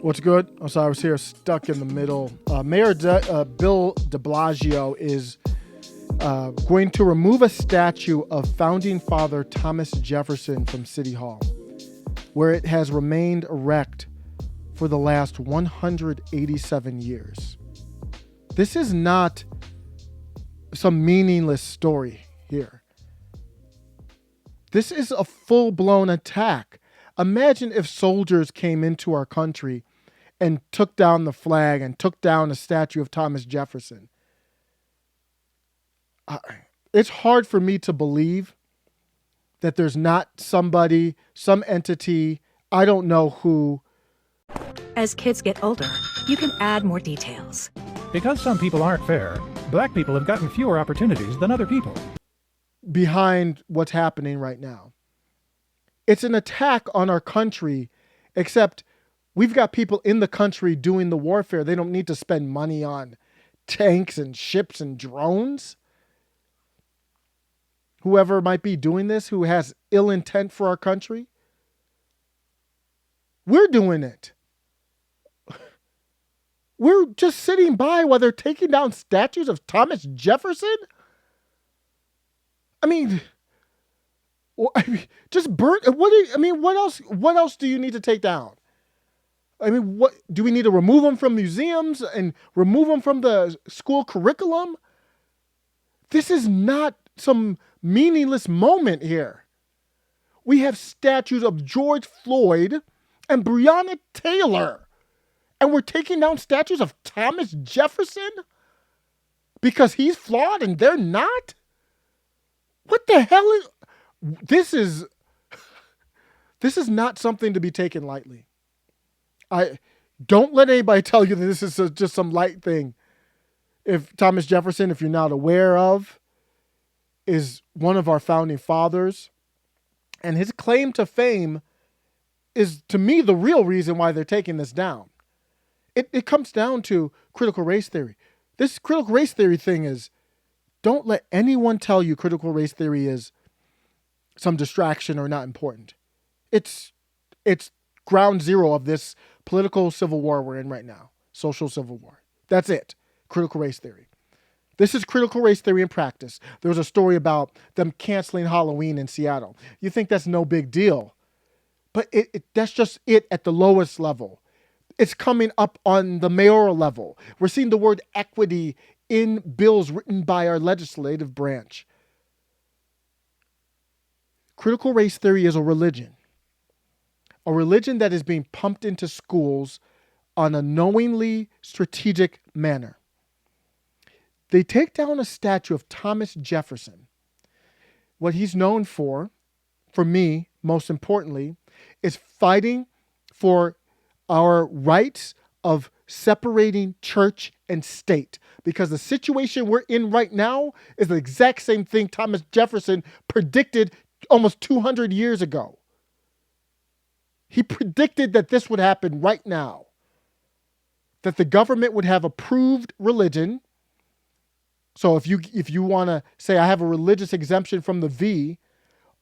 What's good? I'm sorry, I was here stuck in the middle. Bill de Blasio is going to remove a statue of founding father Thomas Jefferson from City Hall, where it has remained erect for the last 187 years. This is not some meaningless story here. This is a full-blown attack. Imagine if soldiers came into our country and took down the flag and took down a statue of Thomas Jefferson. It's hard for me to believe that there's not somebody, some entity, I don't know who. As kids get older, you can add more details. Because some people aren't fair, black people have gotten fewer opportunities than other people. Behind what's happening right now. It's an attack on our country, except we've got people in the country doing the warfare. They don't need to spend money on tanks and ships and drones. Whoever might be doing this, who has ill intent for our country, we're doing it. We're just sitting by while they're taking down statues of Thomas Jefferson. I mean, just burn. What else? What else do you need to take down? I mean, what do we need to remove them from museums and remove them from the school curriculum? This is not some meaningless moment here. We have statues of George Floyd and Breonna Taylor, and we're taking down statues of Thomas Jefferson because he's flawed and they're not? What the hell is this? This is not something to be taken lightly. I don't let anybody tell you that this is just some light thing. If Thomas Jefferson, if you're not aware of, is one of our founding fathers, and his claim to fame is, to me, the real reason why they're taking this down. It comes down to critical race theory. This critical race theory thing is, don't let anyone tell you critical race theory is some distraction or not important. It's ground zero of this political civil war we're in right now. Social civil war. That's it. Critical race theory. This is critical race theory in practice. There was a story about them canceling Halloween in Seattle. You think that's no big deal. But that's just it at the lowest level. It's coming up on the mayoral level. We're seeing the word equity in bills written by our legislative branch. Critical race theory is a religion that is being pumped into schools on a knowingly strategic manner. They take down a statue of Thomas Jefferson. What he's known for me, most importantly, is fighting for our rights of separating church and state. Because the situation we're in right now is the exact same thing Thomas Jefferson predicted almost 200 years ago. He predicted that this would happen right now. That the government would have approved religion. So if you want to say, I have a religious exemption from the V,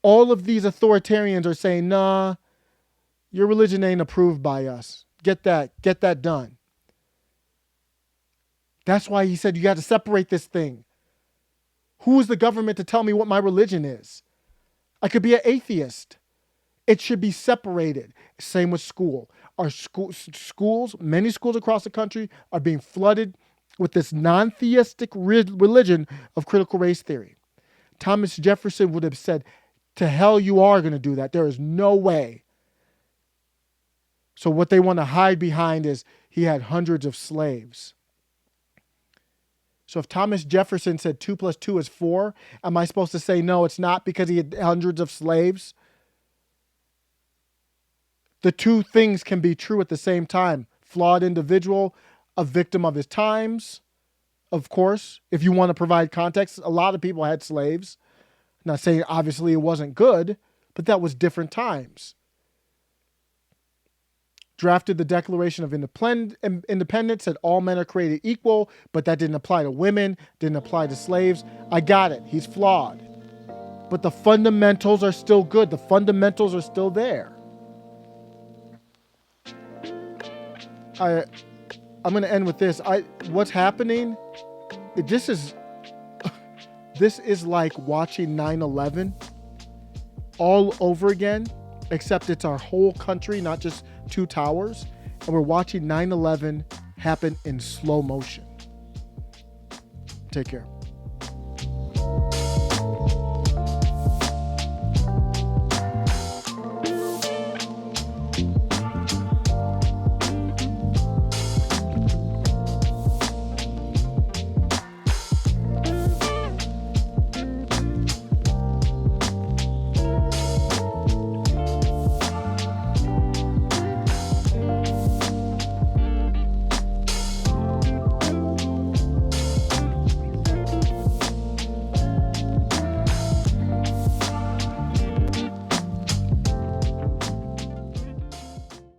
all of these authoritarians are saying, nah, your religion ain't approved by us. Get that done. That's why he said you got to separate this thing. Who is the government to tell me what my religion is? I could be an atheist. It should be separated. Same with school. Our schools, many schools across the country are being flooded with this non-theistic religion of critical race theory. Thomas Jefferson would have said, to hell you are going to do that. There is no way. So what they want to hide behind is he had hundreds of slaves. So if Thomas Jefferson said 2 + 2 is 4, am I supposed to say no, it's not because he had hundreds of slaves? The two things can be true at the same time. Flawed individual, a victim of his times. Of course, if you want to provide context, a lot of people had slaves. Not saying obviously it wasn't good, but that was different times. Drafted the Declaration of Independence, said all men are created equal, but that didn't apply to women, didn't apply to slaves. I got it. He's flawed. But the fundamentals are still good. The fundamentals are still there. I'm gonna end with this. What's happening? This is like watching 9/11 all over again, except it's our whole country, not just two towers, and we're watching 9/11 happen in slow motion. Take care.